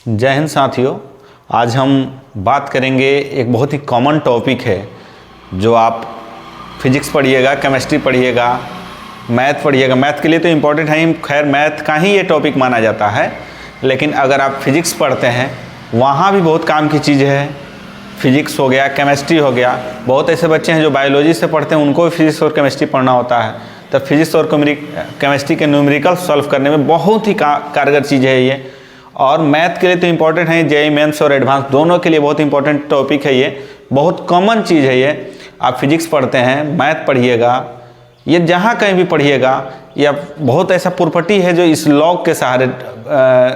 जय हिंद साथियों। आज हम बात करेंगे, एक बहुत ही कॉमन टॉपिक है जो आप फिजिक्स पढ़िएगा, केमिस्ट्री पढ़िएगा, मैथ पढ़िएगा। मैथ के लिए तो इम्पोर्टेंट है ही, खैर मैथ का ही ये टॉपिक माना जाता है, लेकिन अगर आप फिजिक्स पढ़ते हैं वहाँ भी बहुत काम की चीज़ है। फिजिक्स हो गया, केमिस्ट्री हो गया। बहुत ऐसे बच्चे हैं जो बायोलॉजी से पढ़ते हैं, उनको भी फिजिक्स और केमिस्ट्री पढ़ना होता है। तो फिजिक्स और केमिस्ट्री के न्यूमेरिकल सॉल्व करने में बहुत ही कारगर चीज़ है ये। और मैथ के लिए तो इम्पोर्टेंट है, जेईई मेंस और एडवांस दोनों के लिए बहुत इंपॉर्टेंट टॉपिक है ये, बहुत कॉमन चीज़ है ये। आप फिजिक्स पढ़ते हैं, मैथ पढ़िएगा, ये जहाँ कहीं भी पढ़िएगा, या बहुत ऐसा प्रॉपर्टी है जो इस लॉग के सहारे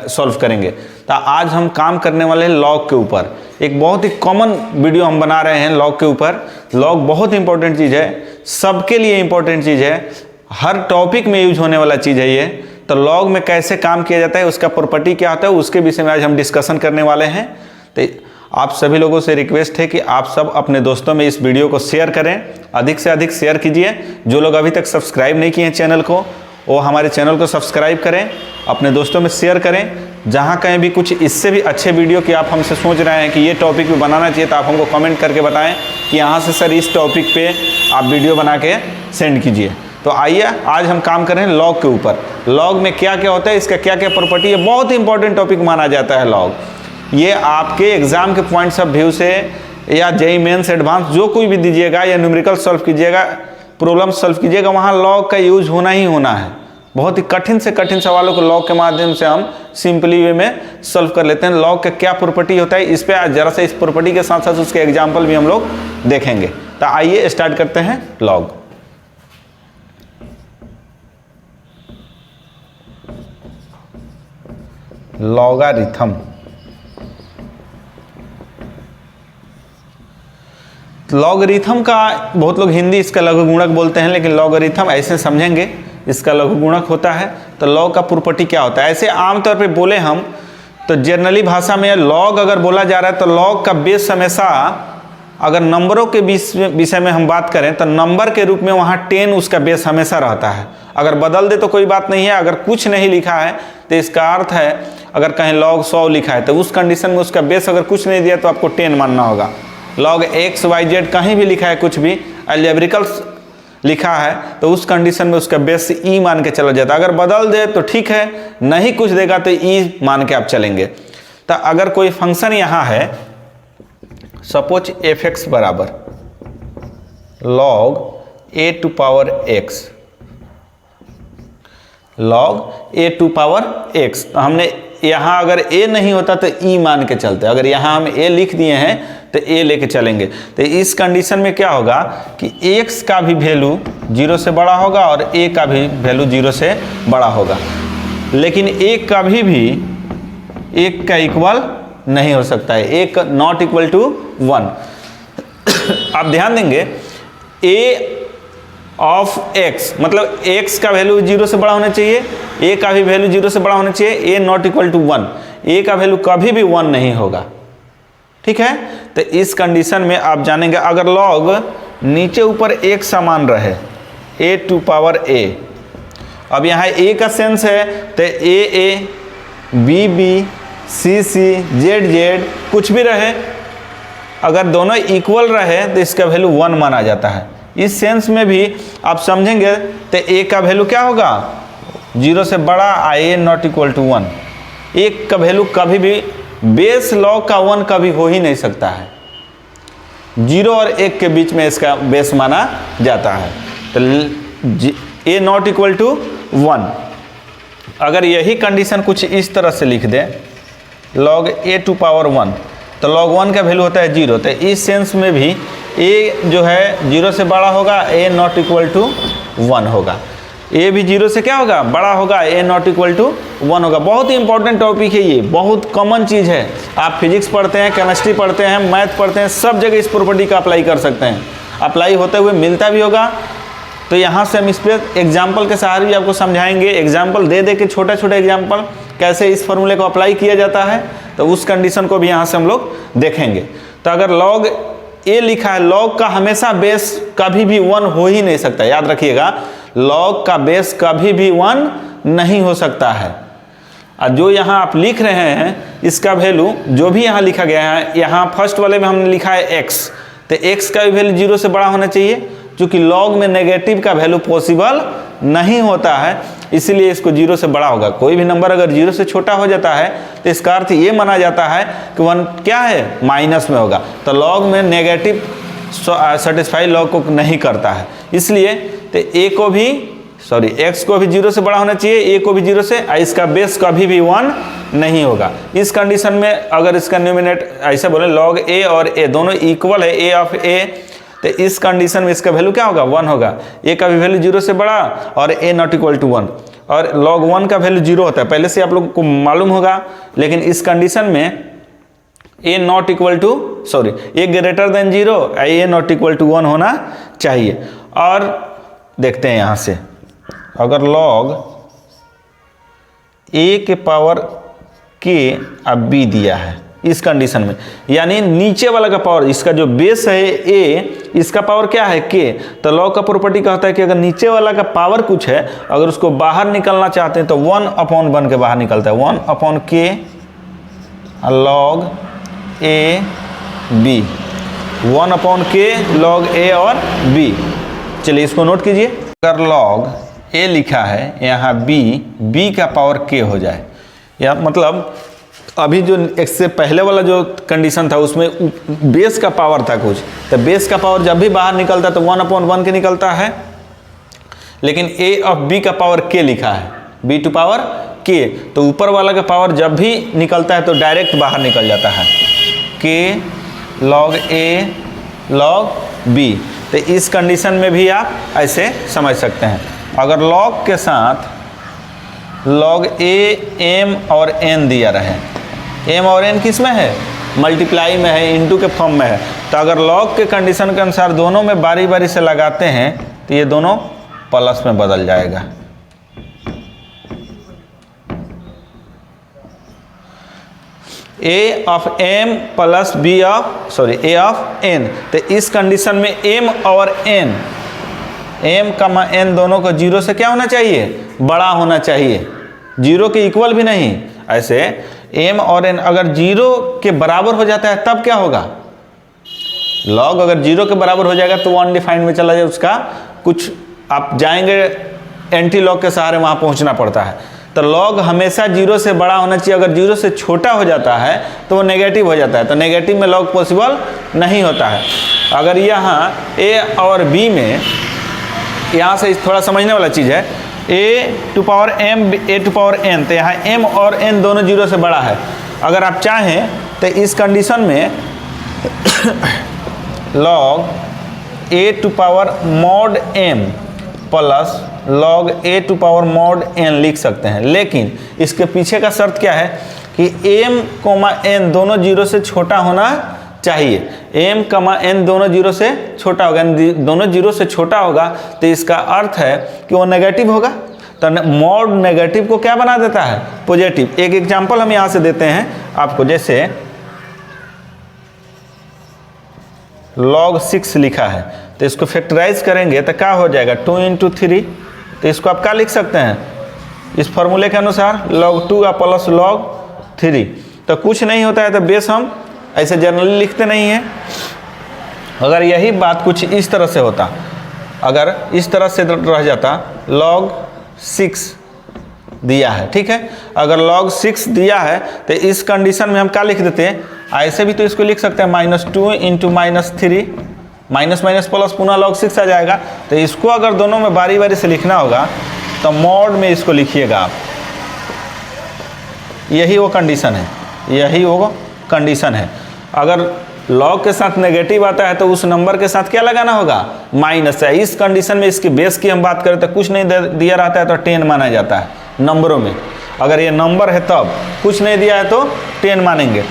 सॉल्व करेंगे। तो आज हम काम करने वाले हैं लॉग के ऊपर। एक बहुत ही कॉमन वीडियो हम बना रहे हैं लॉग के ऊपर। लॉग बहुत इंपॉर्टेंट चीज़ है, सबके लिए इंपॉर्टेंट चीज़ है, हर टॉपिक में यूज होने वाला चीज़ है ये। तो लॉग में कैसे काम किया जाता है, उसका प्रॉपर्टी क्या होता है, उसके विषय में आज हम डिस्कशन करने वाले हैं। तो आप सभी लोगों से रिक्वेस्ट है कि आप सब अपने दोस्तों में इस वीडियो को शेयर करें, अधिक से अधिक शेयर कीजिए। जो लोग अभी तक सब्सक्राइब नहीं किए हैं चैनल को, वो हमारे चैनल को सब्सक्राइब करें, अपने दोस्तों में शेयर करें। जहाँ कहीं भी कुछ इससे भी अच्छे वीडियो की आप हमसे सोच रहे हैं कि ये टॉपिक भी बनाना चाहिए, तो आप हमको कमेंट करके बताएं कि यहाँ से सर इस टॉपिक पे आप वीडियो बना के सेंड कीजिए। तो आइए आज हम काम कर रहे हैं लॉग के ऊपर। लॉग में क्या क्या होता है, इसका क्या क्या प्रॉपर्टी है, बहुत ही इंपॉर्टेंट टॉपिक माना जाता है लॉग। ये आपके एग्जाम के पॉइंट्स ऑफ व्यू से, या जेईई मेंस एडवांस जो कोई भी दीजिएगा, या न्यूमेरिकल सॉल्व कीजिएगा, प्रॉब्लम सॉल्व कीजिएगा, वहाँ लॉग का यूज होना ही होना है। बहुत ही कठिन से कठिन सवालों को लॉग के माध्यम से हम सिंपली वे में सॉल्व कर लेते हैं। लॉग का क्या प्रॉपर्टी होता है, इस पर जरा से इस प्रॉपर्टी के साथ साथ उसके एग्जाम्पल भी हम लोग देखेंगे। तो आइए स्टार्ट करते हैं लॉग। लॉगारिथम। लॉगरिथम का बहुत लोग हिंदी इसका लघुगुणक बोलते हैं, लेकिन लॉगरिथम ऐसे समझेंगे, इसका लघुगुणक होता है। तो लॉग का प्रॉपर्टी क्या होता है, ऐसे आमतौर पे बोले हम तो जनरली भाषा में लॉग अगर बोला जा रहा है तो लॉग का बेस हमेशा, अगर नंबरों के विषय में हम बात करें तो नंबर के रूप में वहाँ 10 उसका बेस हमेशा रहता है। अगर बदल दे तो कोई बात नहीं है, अगर कुछ नहीं लिखा है तो इसका अर्थ है, अगर कहीं लॉग 100 लिखा है तो उस कंडीशन में उसका बेस अगर कुछ नहीं दिया तो आपको 10 मानना होगा। लॉग एक्स वाई जेड कहीं भी लिखा है, कुछ भी अलजेब्रिकल लिखा है, तो उस कंडीशन में उसका बेस ई मान के चला जाता है। अगर बदल दे तो ठीक है, नहीं कुछ देगा तो ई मान के आप चलेंगे। तो अगर कोई फंक्शन यहाँ है, सपोज एफ एक्स बराबर log a to power x, log a to power x, तो हमने यहाँ अगर ए नहीं होता तो ई मान के चलते, अगर यहाँ हम ए लिख दिए हैं तो ए लेके चलेंगे। तो इस कंडीशन में क्या होगा कि x का भी वैल्यू 0 से बड़ा होगा और a का भी वैल्यू 0 से बड़ा होगा, लेकिन a कभी भी 1 का इक्वल नहीं हो सकता है, एक नॉट इक्वल टू 1। आप ध्यान देंगे, a ऑफ x मतलब x का वैल्यू 0 से बड़ा होना चाहिए, a का भी वैल्यू 0 से बड़ा होना चाहिए, a not equal to 1, a का वैल्यू कभी भी 1 नहीं होगा। ठीक है, तो इस कंडीशन में आप जानेंगे, अगर लॉग नीचे ऊपर एक समान रहे, a टू पावर a, अब यहाँ a का सेंस है तो a b b c c z z कुछ भी रहे, अगर दोनों इक्वल रहे तो इसका वैल्यू 1 माना जाता है। इस सेंस में भी आप समझेंगे तो a का वैल्यू क्या होगा, 0 से बड़ा, a not equal to 1। a का वैल्यू कभी भी, बेस लॉग का 1 कभी हो ही नहीं सकता है, 0 और 1 के बीच में इसका बेस माना जाता है। तो a नॉट इक्वल टू 1, अगर यही कंडीशन कुछ इस तरह से लिख दे, लॉग a टू पावर 1, तो लॉग 1 का वैल्यू होता है 0। तो इस सेंस में भी a जो है 0 से बड़ा होगा, a नॉट इक्वल टू 1 होगा, a भी 0 से क्या होगा, बड़ा होगा, a नॉट इक्वल टू 1 होगा। बहुत ही इंपॉर्टेंट टॉपिक है ये, बहुत कॉमन चीज़ है। आप फिजिक्स पढ़ते हैं, केमिस्ट्री पढ़ते हैं, मैथ पढ़ते हैं, सब जगह इस प्रॉपर्टी का अप्लाई कर सकते हैं, अप्लाई होते हुए मिलता भी होगा। तो यहाँ से हम इस पर एग्जाम्पल के सहारे भी आपको समझाएंगे, एग्जाम्पल दे दे के, छोटा छोटा एग्जाम्पल कैसे इस फॉर्मूले को अप्लाई किया जाता है, तो उस कंडीशन को भी यहाँ से हम लोग देखेंगे। तो अगर लॉग ए लिखा है, लॉग का हमेशा बेस कभी भी 1 हो ही नहीं सकता, याद रखिएगा, लॉग का बेस कभी भी 1 नहीं हो सकता है। और जो यहाँ आप लिख रहे हैं इसका वैल्यू जो भी यहाँ लिखा गया है, यहाँ फर्स्ट वाले में हमने लिखा है x, तो x का भी वैल्यू 0 से बड़ा होना चाहिए, क्योंकि log में नेगेटिव का वैल्यू पॉसिबल नहीं होता है, इसीलिए इसको 0 से बड़ा होगा। कोई भी नंबर अगर 0 से छोटा हो जाता है तो इसका अर्थ ये माना जाता है कि 1 क्या है, माइनस में होगा। तो log में नेगेटिव सेटिस्फाई log को नहीं करता है, इसलिए तो x को भी 0 से बड़ा होना चाहिए, a को भी 0 से, इसका बेस कभी भी 1 नहीं होगा। इस कंडीशन में अगर इसका न्यूमिनेट ऐसा बोले log a और a दोनों इक्वल है, a ऑफ a, तो इस कंडीशन में इसका वैल्यू क्या होगा, 1 होगा। a का भी वैल्यू 0 से बड़ा और a नॉट इक्वल टू 1, और log 1 का वैल्यू 0 होता है, पहले से आप लोग को मालूम होगा। लेकिन इस कंडीशन में a not equal to a greater than 0, a not equal to 1 होना चाहिए। और देखते हैं यहाँ से, अगर log a के पावर k अब b दिया है इस कंडीशन में, यानी नीचे वाला का पावर, इसका जो बेस है a, इसका पावर क्या है k, तो log का प्रॉपर्टी कहता है कि अगर नीचे वाला का पावर कुछ है, अगर उसको बाहर निकलना चाहते हैं तो 1/1 के बाहर निकलता है, 1/k log a b, 1/k log a और b। चलिए इसको नोट कीजिए, अगर log a लिखा है यहाँ b का पावर k हो जाए, या मतलब अभी जो एक से पहले वाला जो कंडीशन था उसमें बेस का पावर था कुछ, तो बेस का पावर जब भी बाहर निकलता है तो 1/1 के निकलता है, लेकिन a ऑफ b का पावर k लिखा है, b टू पावर k, तो ऊपर वाला का पावर जब भी निकलता है तो डायरेक्ट बाहर निकल जाता है, k log a log b। तो इस कंडीशन में भी आप ऐसे समझ सकते हैं। अगर log के साथ log a m और n दिया रहे, m और n किस में है, मल्टीप्लाई में है, इनटू के फॉर्म में है, तो अगर log के कंडीशन के अनुसार दोनों में बारी बारी से लगाते हैं तो ये दोनों प्लस में बदल जाएगा। a of m plus b of a of n, तो इस कंडीशन में m और n, m कमा n दोनों को 0 से क्या होना चाहिए, बड़ा होना चाहिए, 0 के इक्वल भी नहीं। ऐसे m और n अगर 0 के बराबर हो जाता है तब क्या होगा, log अगर 0 के बराबर हो जाएगा तो अनडिफाइंड में चला जाए, उसका कुछ आप जाएंगे एंटी लॉग के सहारे वहाँ पहुँचना पड़ता है। तो log हमेशा 0 से बड़ा होना चाहिए, अगर 0 से छोटा हो जाता है तो वो नेगेटिव हो जाता है, तो नेगेटिव में log पॉसिबल नहीं होता है। अगर यहाँ a और b में, यहाँ से थोड़ा समझने वाला चीज़ है, a to power m a to power n, तो यहाँ m और n दोनों 0 से बड़ा है। अगर आप चाहें तो इस कंडीशन में log a to power mod m plus log a to power mod n लिख सकते हैं, लेकिन इसके पीछे का शर्त क्या है कि m, n दोनों 0 से छोटा होना चाहिए। m, n दोनों 0 से छोटा होगा, दोनों 0 से छोटा होगा तो इसका अर्थ है कि वो नेगेटिव होगा। तो मॉड नेगेटिव को क्या बना देता है, पॉजिटिव। एक एग्जांपल हम यहाँ से देते हैं आपको, जैसे log 6 लिखा है तो इसको फैक्टराइज करेंगे तो क्या हो जाएगा, 2 × 3, तो इसको आप क्या लिख सकते हैं, इस फॉर्मूले के अनुसार log 2 का प्लस log 3। तो कुछ नहीं होता है तो बेस हम ऐसे जनरली लिखते नहीं हैं। अगर यही बात कुछ इस तरह से होता, अगर इस तरह से रह जाता, log 6 दिया है, ठीक है, अगर log 6 दिया है तो इस कंडीशन में हम क्या लिख देते हैं, ऐसे भी तो इसको लिख सकते हैं -2 × -3, माइनस माइनस प्लस पुनः log 6 आ जाएगा। तो इसको अगर दोनों में बारी बारी से लिखना होगा तो मॉड में इसको लिखिएगा आप, यही वो कंडीशन है, यही वो कंडीशन है। अगर log के साथ नेगेटिव आता है तो उस नंबर के साथ क्या लगाना होगा, माइनस है। इस कंडीशन में इसकी बेस की हम बात करें तो कुछ नहीं दिया रहता है तो 10 माना जाता है नंबरों में। अगर ये नंबर है तब, कुछ नहीं दिया है तो 10 मानेंगे।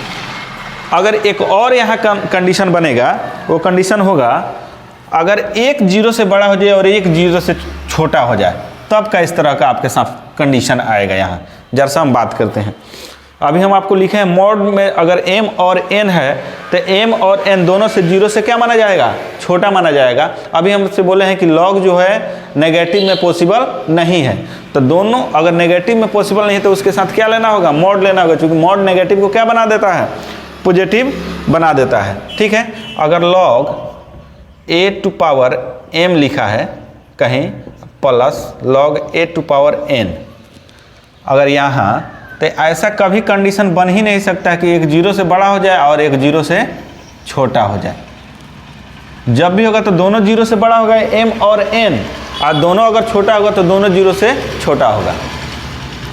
अगर एक और यहाँ कंडीशन बनेगा, वो कंडीशन होगा अगर एक 0 से बड़ा हो जाए और एक 0 से छोटा हो जाए, तब का इस तरह का आपके साथ कंडीशन आएगा। यहाँ जरा सा हम बात करते हैं। अभी हम आपको लिखे हैं मॉड में अगर m और n है तो m और n दोनों से 0 से क्या माना जाएगा, छोटा माना जाएगा। अभी हमसे बोले हैं कि log जो है नेगेटिव में पॉसिबल नहीं है, तो दोनों अगर नेगेटिव में पॉसिबल नहीं है तो उसके साथ क्या लेना होगा, मॉड लेना होगा, क्योंकि मॉड नेगेटिव को क्या बना देता है, पॉजिटिव बना देता है। ठीक है, अगर log a to power m लिखा है कहीं plus log a to power n, अगर यहाँ, तो ऐसा कभी कंडीशन बन ही नहीं सकता कि एक 0 से बड़ा हो जाए और एक 0 से छोटा हो जाए। जब भी होगा तो दोनों 0 से बड़ा होगा m और n, और दोनों अगर छोटा होगा तो दोनों 0 से छोटा होगा।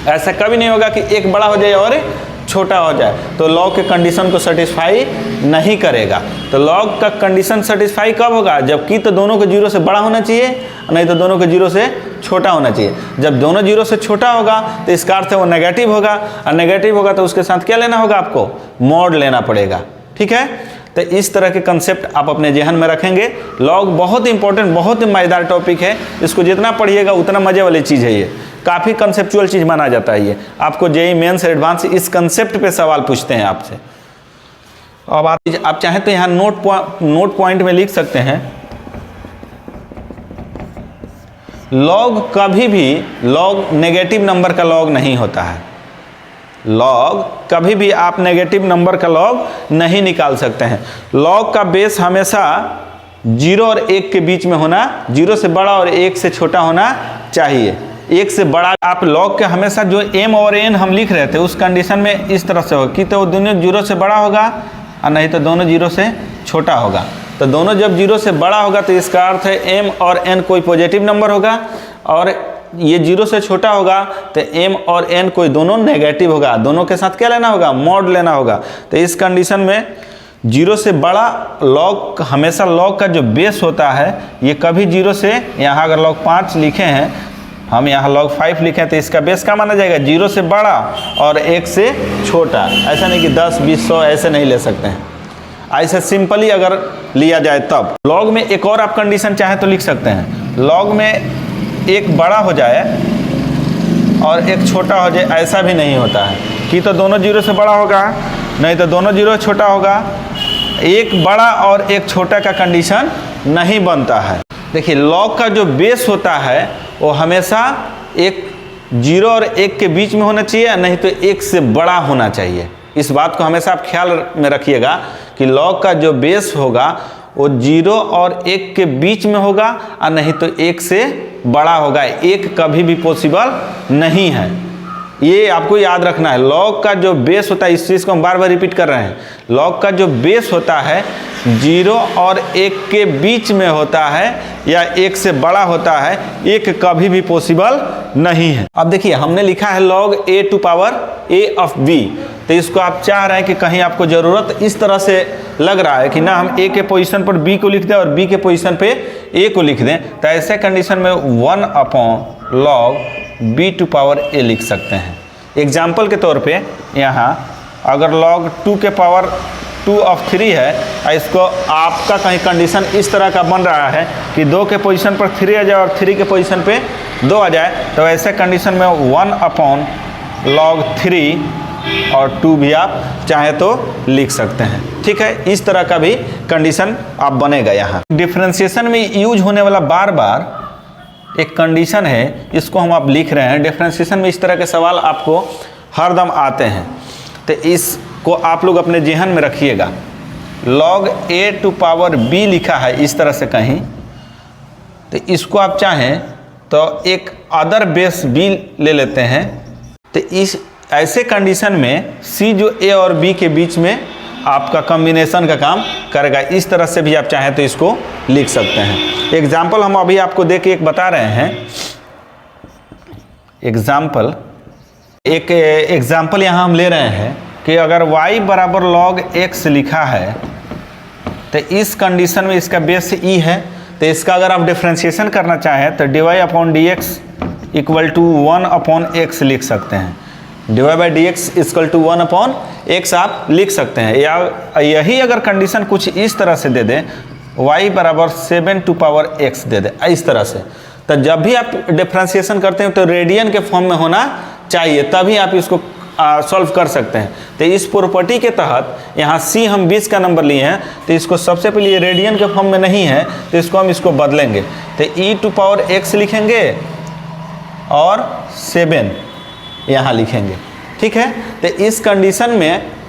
ऐसा कभी नहीं होगा कि एक बड़ा हो जाए और छोटा हो जाए, तो लॉग के कंडीशन को सेटिस्फाई नहीं करेगा। तो लॉग का कंडीशन सेटिस्फाई कब होगा, जबकि तो दोनों को 0 से बड़ा होना चाहिए, नहीं तो दोनों को 0 से छोटा होना चाहिए। जब दोनों 0 से छोटा होगा तो इसका अर्थ है वो नेगेटिव होगा, और नेगेटिव होगा तो उसके साथ क्या लेना होगा, आपको मॉड लेना पड़ेगा। ठीक है, तो इस तरह के कंसेप्ट आप अपने जहन में रखेंगे। लॉग बहुत इंपॉर्टेंट, बहुत ही मज़ेदार टॉपिक है, इसको जितना पढ़िएगा उतना मज़े वाली चीज़ है। ये काफ़ी कंसेप्चुअल चीज़ माना जाता है। ये आपको जेईई मेंस एडवांस इस कंसेप्ट पे सवाल पूछते हैं आपसे। अब आप चाहें तो यहाँ नोट पॉइंट में लिख सकते हैं, लॉग कभी भी लॉग नेगेटिव नंबर का लॉग नहीं होता है। लॉग कभी भी आप नेगेटिव नंबर का लॉग नहीं निकाल सकते हैं। लॉग का बेस हमेशा 0 और 1 के बीच में होना, 0 से बड़ा और 1 से छोटा होना चाहिए। 1 से बड़ा आप लॉग के हमेशा जो m और n हम लिख रहे थे उस कंडीशन में इस तरह से होगा कि तो दोनों 0 से बड़ा होगा और नहीं तो दोनों 0 से छोटा होगा। तो दोनों जब 0 से बड़ा होगा तो इसका अर्थ है m और n कोई पॉजिटिव नंबर होगा, और ये 0 से छोटा होगा तो m और n कोई दोनों नेगेटिव होगा। दोनों के साथ क्या लेना होगा, मॉड लेना होगा। तो इस कंडीशन में 0 से बड़ा लॉग, हमेशा लॉग का जो बेस होता है ये कभी 0 से, यहाँ अगर लॉग 5 लिखे हैं, हम यहाँ log 5 लिखें तो इसका बेस क्या माना जाएगा, 0 से बड़ा और 1 से छोटा। ऐसा नहीं कि 10, 20, 100 ऐसे नहीं ले सकते हैं, ऐसे सिंपली अगर लिया जाए तब। log में एक और आप कंडीशन चाहे तो लिख सकते हैं, log में एक बड़ा हो जाए और एक छोटा हो जाए, ऐसा भी नहीं होता है कि तो दोनों 0 से बड़ा होगा, नहीं तो दोनों 0 से छोटा होगा। एक बड़ा और एक छोटा का कंडीशन नहीं बनता है। देखिए log का जो बेस होता है वो हमेशा एक 0 और 1 के बीच में होना चाहिए, नहीं तो 1 से बड़ा होना चाहिए। इस बात को हमेशा आप ख्याल में रखिएगा कि log का जो बेस होगा वो 0 और 1 के बीच में होगा, और नहीं तो 1 से बड़ा होगा। 1 कभी भी पॉसिबल नहीं है, ये आपको याद रखना है। log का जो बेस होता है, इस चीज़ को हम बार बार रिपीट कर रहे हैं, log का जो बेस होता है 0 और 1 के बीच में होता है या 1 से बड़ा होता है, 1 कभी भी पॉसिबल नहीं है। अब देखिए हमने लिखा है log a to power a of b, तो इसको आप चाह रहे हैं कि कहीं आपको ज़रूरत इस तरह से लग रहा है कि ना हम a के पोजीशन पर b को लिख दें और b के पोजीशन पे a को लिख दें, तो ऐसे कंडीशन में 1/log b to power a लिख सकते हैं। एग्जाम्पल के तौर पे यहाँ अगर log 2 के पावर 2 ऑफ 3 है, इसको आपका कहीं कंडीशन इस तरह का बन रहा है कि 2 के पोजीशन पर 3 आ जाए और 3 के पोजीशन पे 2 आ जाए, तो ऐसे कंडीशन में 1/log 3 और 2 भी आप चाहे तो लिख सकते हैं। ठीक है, इस तरह का भी कंडीशन आप बनेगा। यहाँ डिफरेंशिएशन में यूज होने वाला बार बार एक कंडीशन है, इसको हम आप लिख रहे हैं। डिफरेंशिएशन में इस तरह के सवाल आपको हरदम आते हैं, तो इसको आप लोग अपने जहन में रखिएगा। log a to power b लिखा है इस तरह से कहीं, तो इसको आप चाहें तो एक अदर बेस b ले लेते हैं, तो इस ऐसे कंडीशन में c जो a और b के बीच में आपका कॉम्बिनेशन का काम करेगा। इस तरह से भी आप चाहें तो इसको लिख सकते हैं। एग्जाम्पल हम अभी आपको दे के एक बता रहे हैं। एक एग्जाम्पल यहाँ हम ले रहे हैं कि अगर y बराबर log x लिखा है, तो इस कंडीशन में इसका बेस e है, तो इसका अगर आप डिफ्रेंशिएशन करना चाहें तो dy/dx इक्वल टू 1/x लिख सकते हैं। dy/dx इक्वल टू 1/x आप लिख सकते हैं। या यही अगर कंडीशन कुछ इस तरह से दे दें, y बराबर 7 टू पावर x दे दें इस तरह से, तो जब भी आप डिफ्रेंशिएशन करते हैं तो रेडियन के फॉर्म में होना चाहिए, तभी आप इसको सॉल्व कर सकते हैं। तो इस प्रॉपर्टी के तहत यहाँ C हम 20 का नंबर लिए हैं, तो इसको सबसे पहले ये रेडियन के फॉर्म में नहीं है, तो इसको हम इसको बदलेंगे। तो e⁻x लिखेंगे और 7 यहाँ लिखेंगे, ठीक है। तो इस कंडीशन में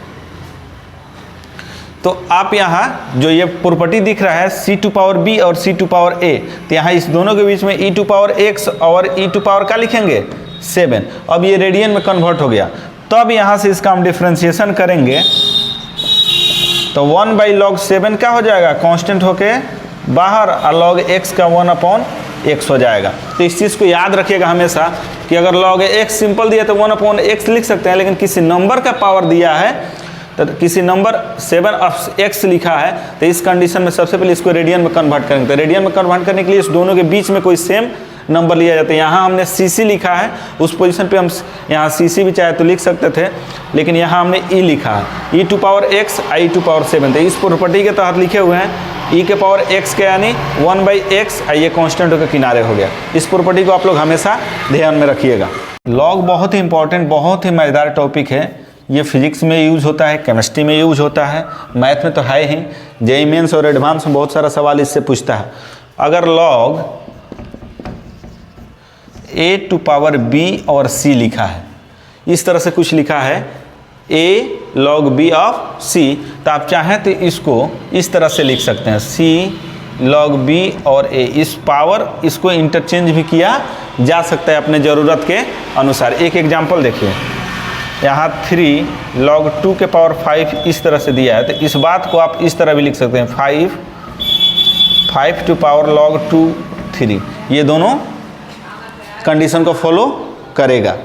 तो आप यहाँ जो ये प्रॉपर्टी दिख रहा है C⁻b और C⁻a, तो यहाँ इस दोनों के बीच में e⁻x और e⁻ का लिखेंगे 7। अब ये रेडियन में कन्वर्ट हो गया, तब यहाँ से इसका हम डिफ्रेंशिएशन करेंगे तो 1/log7 क्या हो जाएगा, कांस्टेंट होके बाहर, और log x का 1/x हो जाएगा। तो इस चीज़ को याद रखिएगा हमेशा कि अगर log x सिंपल दिया तो 1/x लिख सकते हैं, लेकिन किसी नंबर का पावर दिया है तो किसी नंबर 7x लिखा है, तो इस कंडीशन में सबसे पहले इसको रेडियन में कन्वर्ट करेंगे। तो रेडियन में कन्वर्ट करने के लिए इस दोनों के बीच में कोई सेम नंबर लिया जाता है। यहाँ हमने cc लिखा है, उस पोजीशन पे हम यहाँ cc भी चाहे तो लिख सकते थे, लेकिन यहाँ हमने e लिखा है, e⁻x e⁻7। तो इस प्रॉपर्टी के तहत लिखे हुए हैं e⁻x के यानी 1/x, ये कांस्टेंट होकर किनारे हो गया। इस प्रॉपर्टी को आप लोग हमेशा ध्यान में रखिएगा। लॉग बहुत ही इंपॉर्टेंट, बहुत ही मज़ेदार टॉपिक है। ये फिजिक्स में यूज होता है, केमिस्ट्री में यूज होता है, मैथ में तो है ही, जेईई मेंस और एडवांस में बहुत सारा सवाल इससे पूछता है। अगर log a⁻b और c लिखा है, इस तरह से कुछ लिखा है a log b of c, तो आप चाहें तो इसको इस तरह से लिख सकते हैं c log b और a। इस पावर इसको इंटरचेंज भी किया जा सकता है अपने ज़रूरत के अनुसार। एक एग्जाम्पल देखिए, यहाँ 3 log 2 के पावर 5 इस तरह से दिया है, तो इस बात को आप इस तरह भी लिख सकते हैं 5 to power log 2 3। ये दोनों कंडीशन को फॉलो करेगा।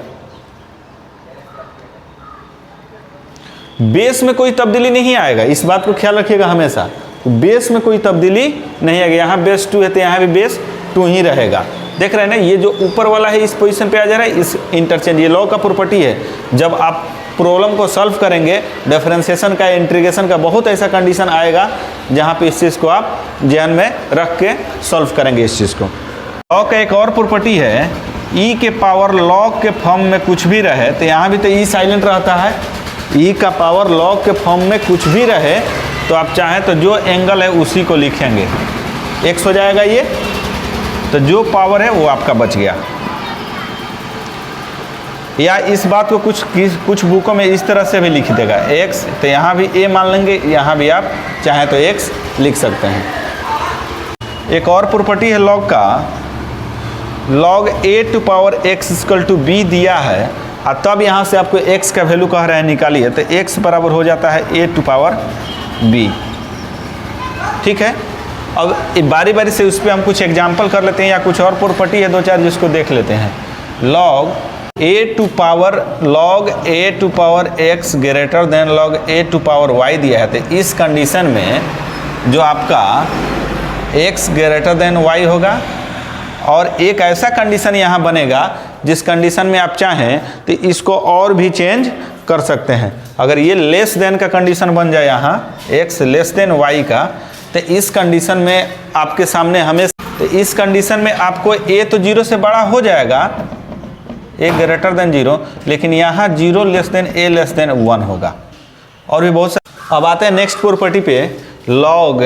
बेस में कोई तब्दीली नहीं आएगा, इस बात को ख्याल रखिएगा हमेशा, बेस में कोई तब्दीली नहीं आएगी। यहाँ बेस 2 है तो यहाँ भी बेस 2 ही रहेगा। देख रहे हैं ना, ये जो ऊपर वाला है इस पोजीशन पे आ जा रहा है, इस इंटरचेंज, ये लॉ का प्रॉपर्टी है। जब आप प्रॉब्लम को सॉल्व करेंगे, डिफरेंशिएशन का, इंटीग्रेशन का, बहुत ऐसा कंडीशन आएगा जहाँ पे इस चीज़ को आप ध्यान में रख के सॉल्व करेंगे इस चीज़ को। लॉ का एक और प्रॉपर्टी है, e के पावर लॉग के फॉर्म में कुछ भी रहे, तो यहाँ भी तो e साइलेंट रहता है, e का पावर लॉग के फॉर्म में कुछ भी रहे तो आप चाहें तो जो एंगल है उसी को लिखेंगे, x हो जाएगा ये, तो जो पावर है वो आपका बच गया। या इस बात को कुछ बुकों में इस तरह से भी लिख देगा x, तो यहाँ भी a मान लेंगे, यहाँ भी आप चाहें तो x लिख सकते हैं। एक और प्रॉपर्टी है लॉग का, log a⁻x = b दिया है, और तब यहाँ से आपको x का वैल्यू कह रहे हैं निकालिए, तो x बराबर हो जाता है a⁻b, ठीक है। अब बारी बारी से उस पर हम कुछ एग्जाम्पल कर लेते हैं, या कुछ और प्रॉपर्टी है 2-4 जिसको देख लेते हैं। log a⁻x > log a⁻y दिया है, तो इस कंडीशन में जो आपका x > y होगा, और एक ऐसा कंडीशन यहाँ बनेगा जिस कंडीशन में आप चाहें तो इसको और भी चेंज कर सकते हैं। अगर ये लेस देन का कंडीशन बन जाए यहाँ x < y का, तो इस कंडीशन में आपके सामने हमेशा, तो इस कंडीशन में आपको a तो 0 से बड़ा हो जाएगा, a > 0, लेकिन यहाँ 0 < a 1 होगा। और भी बहुत सारे। अब आते हैं नेक्स्ट प्रॉपर्टी पे, log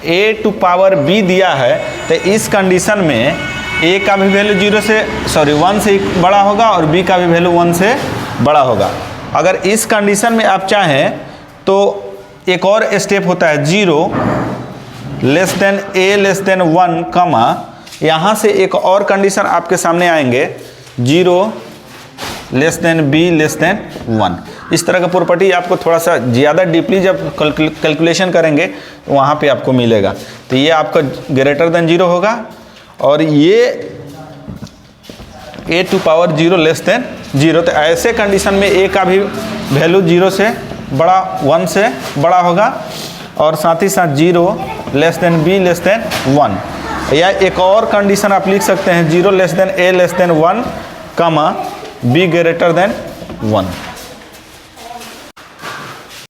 a⁻b दिया है, तो इस कंडीशन में a का भी वैल्यू 1 से बड़ा होगा और b का भी वैल्यू 1 से बड़ा होगा। अगर इस कंडीशन में आप चाहें तो एक और स्टेप होता है 0 a 1, कमा, यहाँ से एक और कंडीशन आपके सामने आएंगे 0 b 1। इस तरह का प्रॉपर्टी आपको थोड़ा सा ज़्यादा डीपली जब कैलकुलेशन करेंगे तो वहाँ पे आपको मिलेगा। तो ये आपका <0 होगा, और ये a⁻0 <0। तो ऐसे कंडीशन में a का भी वैल्यू 0 से बड़ा 1 से बड़ा होगा, और साथ ही साथ 0 b 1। या एक और कंडीशन आप लिख सकते हैं 0 a 1, कमा b < 1।